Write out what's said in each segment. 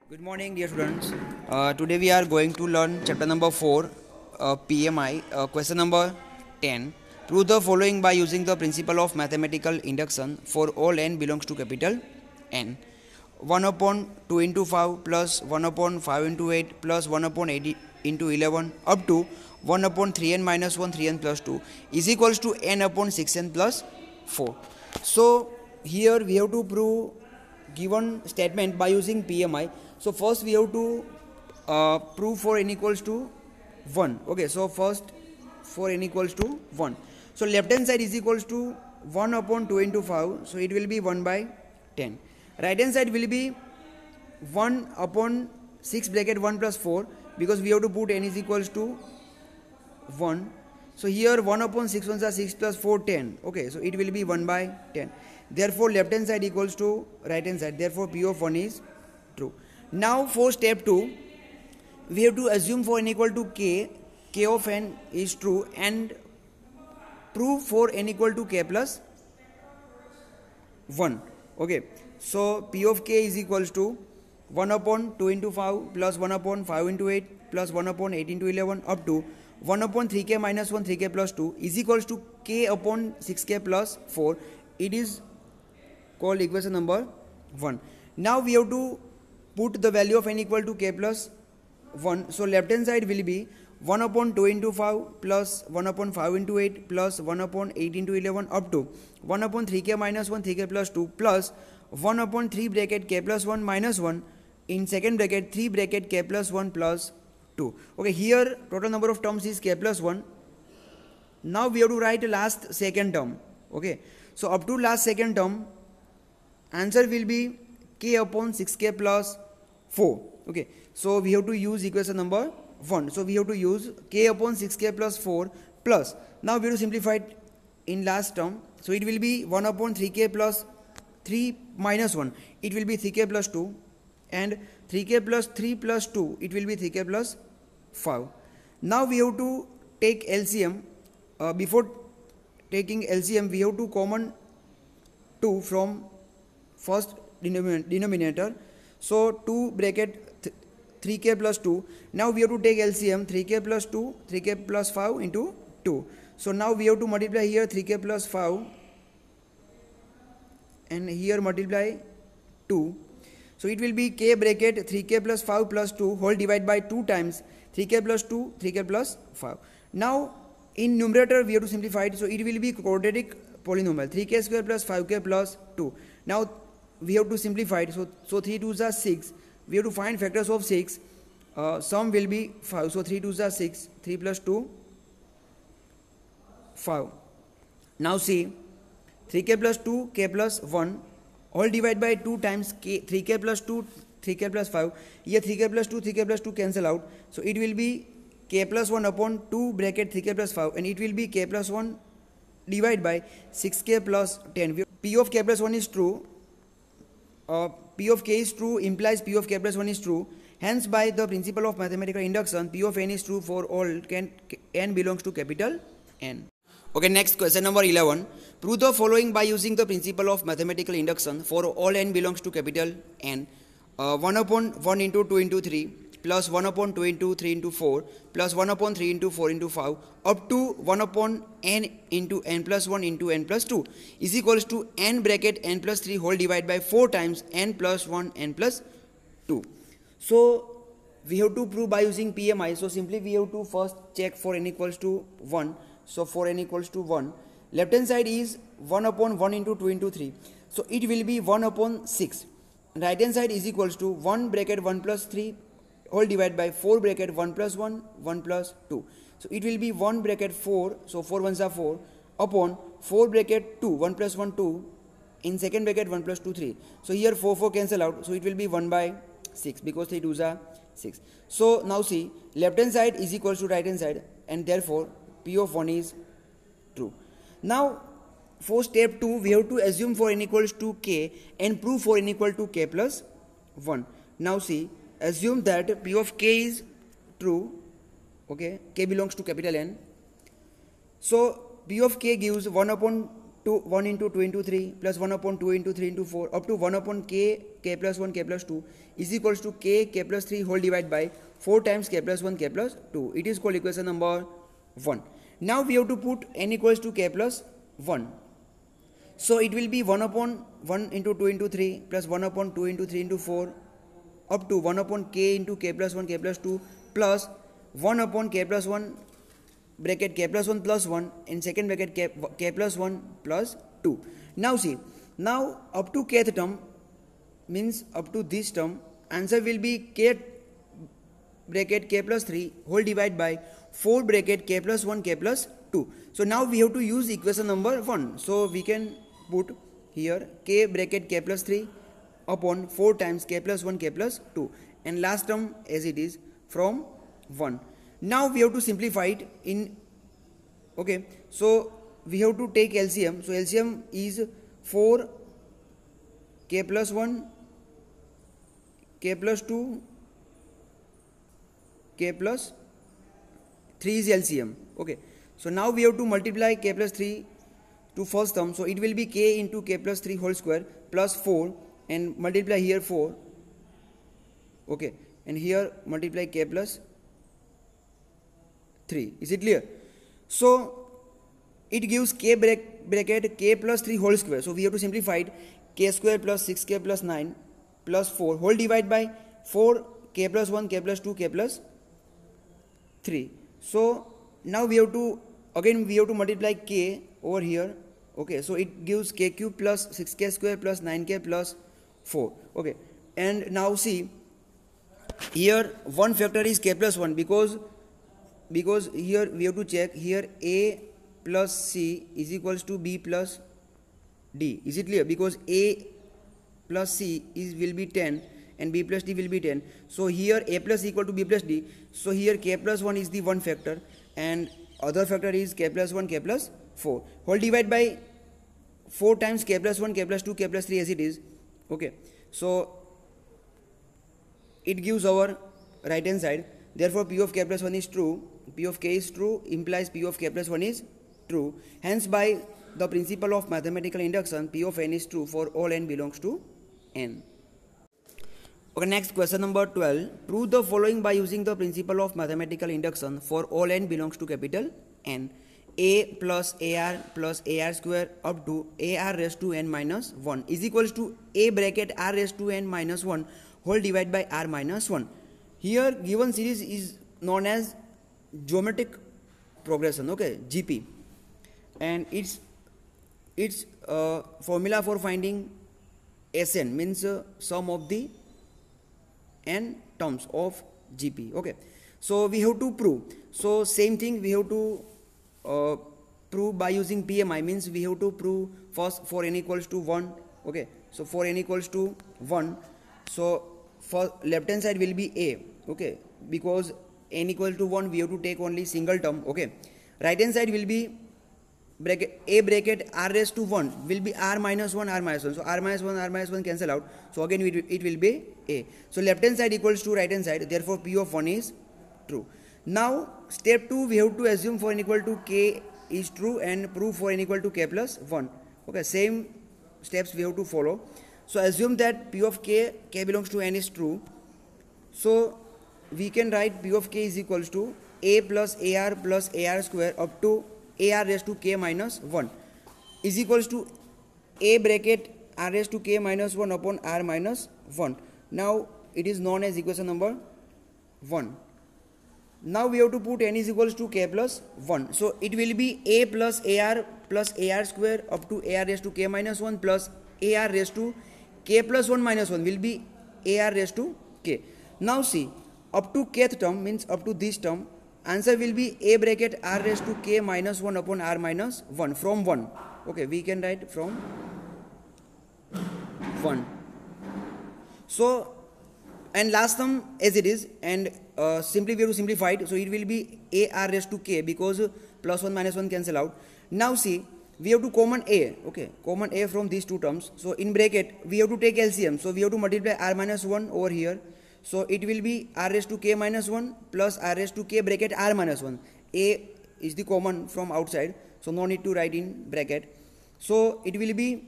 Good morning, dear students. Today we are going to learn chapter number 4, PMI, question number 10. Prove the following by using the principle of mathematical induction for all n belongs to capital N. 1 upon 2 into 5 plus 1 upon 5 into 8 plus 1 upon 8 into 11 up to 1 upon 3n minus 1 3n plus 2 is equals to n upon 6n plus 4. So here we have to prove given statement by using PMI. So first we have to prove for n equals to 1. Okay, so first for n equals to 1. So left hand side is equals to 1 upon 2 into 5. So it will be 1 by 10. Right hand side will be 1 upon 6 bracket 1 plus 4, because we have to put n is equals to 1. So here 1 upon 6 ones are 6 plus 4 10. Okay, so it will be 1 by 10. Therefore left hand side equals to right hand side. Therefore P of 1 is true. Now for step 2, we have to assume for n equal to k of n is true and prove for n equal to k plus 1. Okay, so P of k is equals to 1 upon 2 into 5 plus 1 upon 5 into 8 plus 1 upon 8 into 11 up to 1 upon 3k minus 1 3k plus 2 is equals to k upon 6k plus 4. It is called equation number 1. Now we have to put the value of n equal to k plus 1. So left hand side will be 1 upon 2 into 5 plus 1 upon 5 into 8 plus 1 upon 8 into 11 up to 1 upon 3k minus 1 3k plus 2 plus 1 upon 3 bracket k plus 1 minus 1 in second bracket 3 bracket k plus 1 plus 2. Okay, here total number of terms is k plus 1. Now we have to write last second term. Okay, so up to last second term answer will be k upon 6k plus 4. Okay, so we have to use equation number 1. So we have to use k upon 6k plus 4 plus, now we have to simplify it in last term. So it will be 1 upon 3k plus 3 minus 1, it will be 3k plus 2, and 3k plus 3 plus 2, it will be 3k plus 5. Now we have to take LCM. Before taking LCM, we have to common 2 from first denominator. So 2 bracket 3k plus 2. Now we have to take LCM 3k plus 2, 3k plus 5 into 2. So now we have to multiply here 3k plus 5 and here multiply 2. So it will be k bracket 3k plus 5 plus 2 whole divided by 2 times 3k plus 2, 3k plus 5. Now in numerator we have to simplify it. So it will be quadratic polynomial 3k square plus 5k plus 2. Now we have to simplify it. So 3 2s are 6. We have to find factors of 6. Sum will be 5. So 3 2s are 6. 3 plus 2, 5. Now see 3k plus 2, k plus 1 all divided by 2 times k, 3k plus 2, 3k plus 5. Here 3k plus 2, 3k plus 2 cancel out. So it will be k plus 1 upon 2 bracket 3k plus 5, and it will be k plus 1 divided by 6k plus 10. P of k plus 1 is true. P of k is true implies P of k plus 1 is true. Hence by the principle of mathematical induction, P of n is true for all n belongs to capital N. Okay, next question number 11. Prove the following by using the principle of mathematical induction for all n belongs to capital N. 1 upon 1 into 2 into 3 plus 1 upon 2 into 3 into 4 plus 1 upon 3 into 4 into 5 up to 1 upon n into n plus 1 into n plus 2 is equals to n bracket n plus 3 whole divided by 4 times n plus 1 n plus 2. So we have to prove by using PMI. So simply we have to first check for n equals to 1. So for n equals to 1, left hand side is 1 upon 1 into 2 into 3. So it will be 1 upon 6. Right hand side is equals to 1 bracket 1 plus 3 whole divided by 4 bracket 1 plus 1, 1 plus 2. So it will be 1 bracket 4, so 4 ones are 4, upon 4 bracket 2, 1 plus 1, 2, in second bracket 1 plus 2, 3. So here 4, 4 cancel out, so it will be 1 by 6, because 3 2s are 6. So now see, left hand side is equals to right hand side, and therefore P of 1 is true. Now for step 2, we have to assume for n equals to k and prove for n equal to k plus 1. Now see, assume that P of k is true. Okay, k belongs to capital N. So P of k gives 1 upon to 1 into 2 into 3 plus 1 upon 2 into 3 into 4 up to 1 upon k plus 1 k plus 2 is equals to k plus 3 whole divided by 4 times k plus 1 k plus 2. It is called equation number 1. Now we have to put n equals to k plus 1. So it will be 1 upon 1 into 2 into 3 plus 1 upon 2 into 3 into 4 up to 1 upon k into k plus 1 k plus 2 plus 1 upon k plus 1 bracket k plus 1 plus 1 in second bracket k plus 1 plus 2. Now see, now up to kth term means up to this term, answer will be k bracket k plus 3 whole divided by 4 bracket k plus 1 k plus 2. So now we have to use equation number 1. So we can put here k bracket k plus 3 upon 4 times k plus 1 k plus 2 and last term as it is from 1. Now we have to simplify it in, okay, so we have to take LCM. So LCM is 4 k plus 1 k plus 2 k plus 3 is LCM. Okay, so now we have to multiply k plus 3 to first term, so it will be k into k plus 3 whole square plus 4 and multiply here 4, okay, and here multiply k plus 3. Is it clear? So it gives k bracket k plus 3 whole square, so we have to simplify it, k square plus 6k plus 9 plus 4 whole divided by 4 k plus 1 k plus 2 k plus 3. So now we have to again multiply k over here, okay, so it gives k cube plus 6k square plus 9k plus 4, okay, and now see here one factor is k plus 1 because here we have to check here a plus c is equals to b plus d. Is it clear? Because a plus c will be 10 and b plus d will be 10. So here a plus equal to b plus d. So here k plus 1 is the one factor and other factor is k plus 1 k plus 4 whole divided by 4 times k plus 1 k plus 2 k plus 3 as it is, okay. So it gives our right hand side. Therefore p of k plus 1 is true. P of k is true implies p of k plus 1 is true. Hence by the principle of mathematical induction, p of n is true for all n belongs to n. Okay, next question number 12. Prove the following by using the principle of mathematical induction for all n belongs to capital N. A plus AR square up to AR raised to n minus 1 is equals to A bracket R raised to n minus 1 whole divided by R minus 1. Here given series is known as geometric progression, okay, GP, and its formula for finding Sn means sum of the n terms of GP, okay. So we have to prove, so same thing we have to prove by using PMI, means we have to prove first for n equals to 1, okay. So for n equals to 1, so for left hand side will be A, okay, because n equal to 1 we have to take only single term, okay. Right hand side will be bracket A bracket R raised to 1 will be R minus 1 R minus 1, so R minus 1 cancel out, so again it will be A. So left hand side equals to right hand side, therefore P of 1 is true. Now step 2 we have to assume for n equal to k is true and prove for n equal to k plus 1, okay, same steps we have to follow. So assume that P of k belongs to n is true, so we can write P of k is equals to A plus AR square up to AR raised to k minus 1 is equals to A bracket R raised to k minus 1 upon R minus 1. Now it is known as equation number 1. Now we have to put n is equals to k plus 1. So it will be A plus AR square up to AR raised to k minus 1 plus AR raised to k plus 1 minus 1 will be AR raised to k. Now see, up to kth term means up to this term, answer will be A bracket R raised to k minus 1 upon R minus 1 from 1. Okay, we can write from 1. So, and last term as it is, and simply we have to simplify it. So it will be A R raised to k because plus 1 minus 1 cancel out. Now see, we have to common A, okay, common A from these two terms. So in bracket we have to take LCM. So we have to multiply R minus 1 over here. So it will be R raised to k minus 1 plus R raised to k bracket R minus 1. A is the common from outside, so no need to write in bracket. So it will be,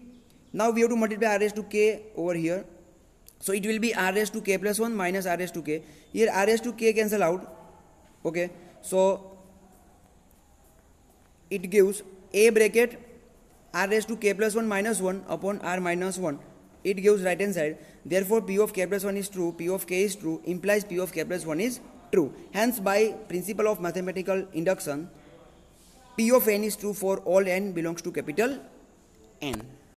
now we have to multiply r raised to k over here. So it will be r raised to k plus 1 minus r raised to k. Here r raised to k cancel out. Okay, so it gives a bracket r raised to k plus 1 minus 1 upon r minus 1. It gives right hand side. Therefore p of k plus 1 is true, p of k is true, implies p of k plus 1 is true. Hence by principle of mathematical induction, p of n is true for all n belongs to capital N.